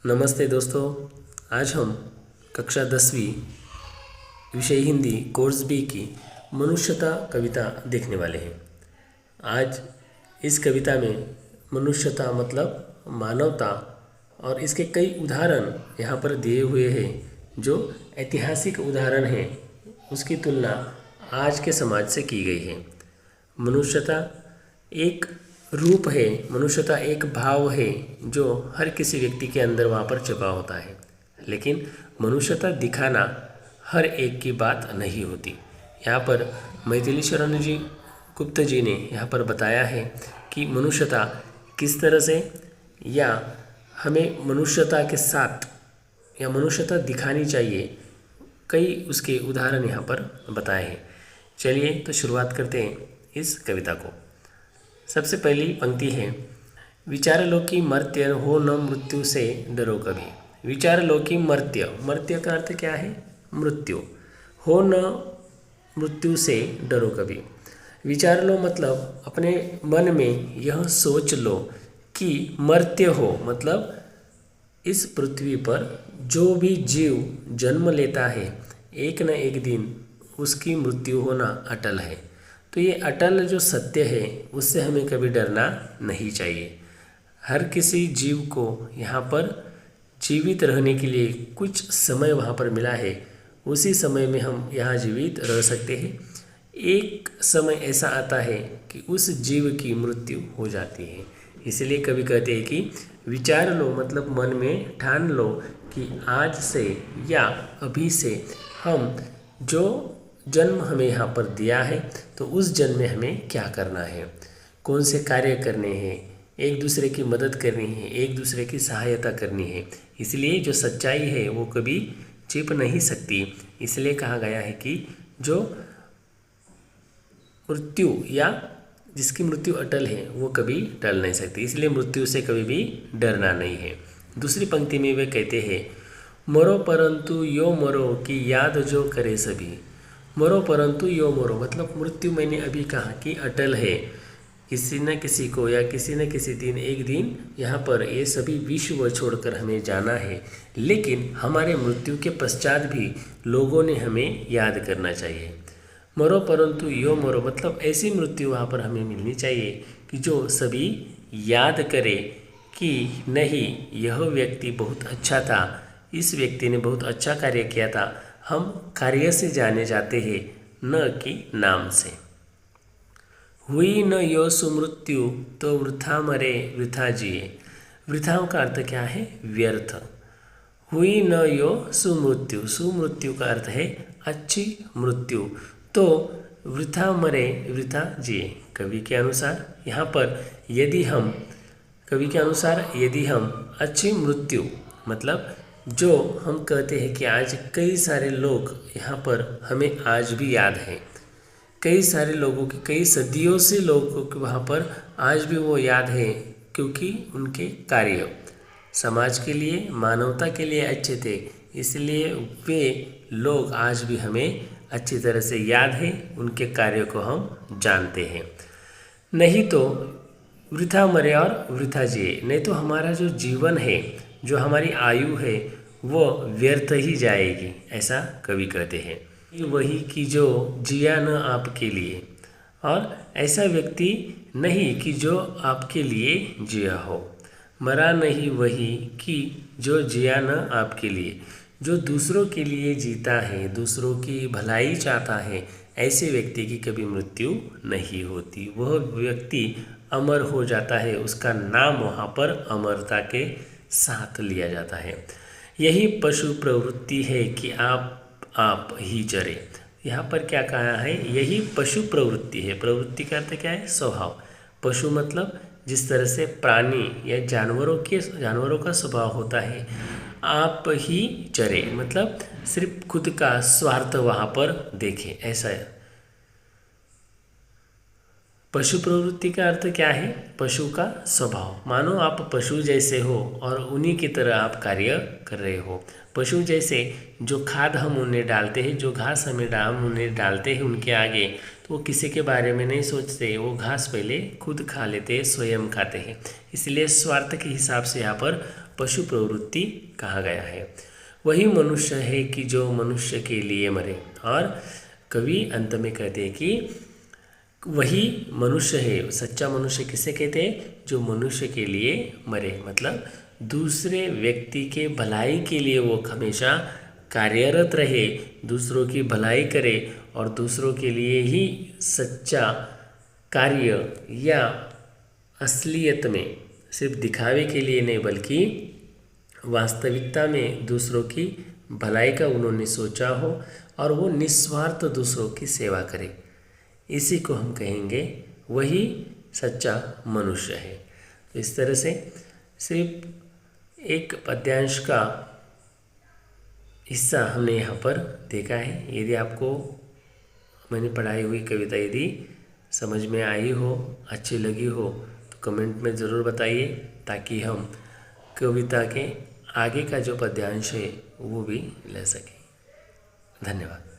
नमस्ते दोस्तों। आज हम कक्षा 10वीं विषय हिंदी कोर्स बी की मनुष्यता कविता देखने वाले हैं। आज इस कविता में मनुष्यता मतलब मानवता और इसके कई उदाहरण यहाँ पर दिए हुए हैं। जो ऐतिहासिक उदाहरण हैं उसकी तुलना आज के समाज से की गई है। मनुष्यता एक रूप है, मनुष्यता एक भाव है जो हर किसी व्यक्ति के अंदर वहाँ पर छुपा होता है, लेकिन मनुष्यता दिखाना हर एक की बात नहीं होती। यहाँ पर मैथिली शरण जी गुप्त जी ने यहाँ पर बताया है कि मनुष्यता किस तरह से या हमें मनुष्यता के साथ या मनुष्यता दिखानी चाहिए, कई उसके उदाहरण यहाँ पर बताए हैं। चलिए तो शुरुआत करते हैं इस कविता को। सबसे पहली पंक्ति है, विचार लो कि मर्त्य हो न मृत्यु से डरो कभी। विचार लो कि मर्त्य, मर्त्य का अर्थ क्या है? मृत्यु। हो न मृत्यु से डरो कभी। विचार लो मतलब अपने मन में यह सोच लो कि मर्त्य हो मतलब इस पृथ्वी पर जो भी जीव जन्म लेता है एक न एक दिन उसकी मृत्यु होना अटल है। तो ये अटल जो सत्य है उससे हमें कभी डरना नहीं चाहिए। हर किसी जीव को यहाँ पर जीवित रहने के लिए कुछ समय वहाँ पर मिला है, उसी समय में हम यहाँ जीवित रह सकते हैं। एक समय ऐसा आता है कि उस जीव की मृत्यु हो जाती है। इसलिए कभी कहते हैं कि विचार लो मतलब मन में ठान लो कि आज से या अभी से हम जो जन्म हमें यहाँ पर दिया है तो उस जन्म में हमें क्या करना है, कौन से कार्य करने हैं, एक दूसरे की मदद करनी है, एक दूसरे की सहायता करनी है। इसलिए जो सच्चाई है वो कभी छिप नहीं सकती। इसलिए कहा गया है कि जो मृत्यु या जिसकी मृत्यु अटल है वो कभी टल नहीं सकती। इसलिए मृत्यु से कभी भी डरना नहीं है। दूसरी पंक्ति में वे कहते हैं, मरो परंतु यो मरो कि याद जो करे सभी। मरो परंतु यो मरो मतलब मृत्यु मैंने अभी कहा कि अटल है। किसी न किसी को या किसी न किसी दिन एक दिन यहाँ पर ये सभी विश्व छोड़कर हमें जाना है, लेकिन हमारे मृत्यु के पश्चात भी लोगों ने हमें याद करना चाहिए। मरो परंतु यो मरो मतलब ऐसी मृत्यु वहाँ पर हमें मिलनी चाहिए कि जो सभी याद करे कि नहीं यह व्यक्ति बहुत अच्छा था, इस व्यक्ति ने बहुत अच्छा कार्य किया था। हम कार्य से जाने जाते हैं न कि नाम से। हुई न यो सुमृत्यु तो वृथा मरे वृथा जिए। वृथा का अर्थ क्या है? व्यर्थ। हुई न यो सुमृत्यु, सुमृत्यु का अर्थ है अच्छी मृत्यु, तो वृथा मरे वृथा जिए। कवि के अनुसार यहाँ पर यदि हम अच्छी मृत्यु मतलब जो हम कहते हैं कि आज कई सारे लोग यहाँ पर हमें आज भी याद हैं, कई सारे लोगों की कई सदियों से लोगों के वहाँ पर आज भी वो याद है, क्योंकि उनके कार्य समाज के लिए मानवता के लिए अच्छे थे। इसलिए वे लोग आज भी हमें अच्छी तरह से याद है, उनके कार्य को हम जानते हैं। नहीं तो वृथा मरे और वृथा जिए, नहीं तो हमारा जो जीवन है, जो हमारी आयु है वो व्यर्थ ही जाएगी, ऐसा कवि कहते हैं। वही कि जो जिया न आपके लिए, और ऐसा व्यक्ति नहीं कि जो आपके लिए जिया हो। मरा नहीं वही कि जो जिया न आपके लिए, जो दूसरों के लिए जीता है, दूसरों की भलाई चाहता है, ऐसे व्यक्ति की कभी मृत्यु नहीं होती। वह व्यक्ति अमर हो जाता है, उसका नाम वहाँ पर अमरता के साथ लिया जाता है। यही पशु प्रवृत्ति है कि आप ही चरे। यहाँ पर क्या कहा है? यही पशु प्रवृत्ति है। प्रवृत्ति का अर्थ क्या है? स्वभाव। पशु मतलब जिस तरह से प्राणी या जानवरों का स्वभाव होता है, आप ही चरे मतलब सिर्फ खुद का स्वार्थ वहाँ पर देखे, ऐसा है। पशु प्रवृत्ति का अर्थ क्या है? पशु का स्वभाव। मानो आप पशु जैसे हो और उन्हीं की तरह आप कार्य कर रहे हो। पशु जैसे जो खाद हम उन्हें डालते हैं, जो घास हम उन्हें डालते हैं उनके आगे, तो वो किसी के बारे में नहीं सोचते, वो घास पहले खुद खा लेते, स्वयं खाते हैं। इसलिए स्वार्थ के हिसाब से यहाँ पर पशु प्रवृत्ति कहा गया है। वही मनुष्य है कि जो मनुष्य के लिए मरे। और कवि अंत में कहते हैं कि वही मनुष्य है, सच्चा मनुष्य किसे कहते हैं? जो मनुष्य के लिए मरे, मतलब दूसरे व्यक्ति के भलाई के लिए वो हमेशा कार्यरत रहे, दूसरों की भलाई करे और दूसरों के लिए ही सच्चा कार्य, या असलियत में सिर्फ दिखावे के लिए नहीं बल्कि वास्तविकता में दूसरों की भलाई का उन्होंने सोचा हो और वो निस्वार्थ दूसरों की सेवा करे, इसी को हम कहेंगे वही सच्चा मनुष्य है। तो इस तरह से सिर्फ एक पद्यांश का हिस्सा हमने यहाँ पर देखा है। यदि आपको मैंने पढ़ाई हुई कविता यदि समझ में आई हो, अच्छी लगी हो, तो कमेंट में ज़रूर बताइए, ताकि हम कविता के आगे का जो पद्यांश है वो भी ले सकें। धन्यवाद।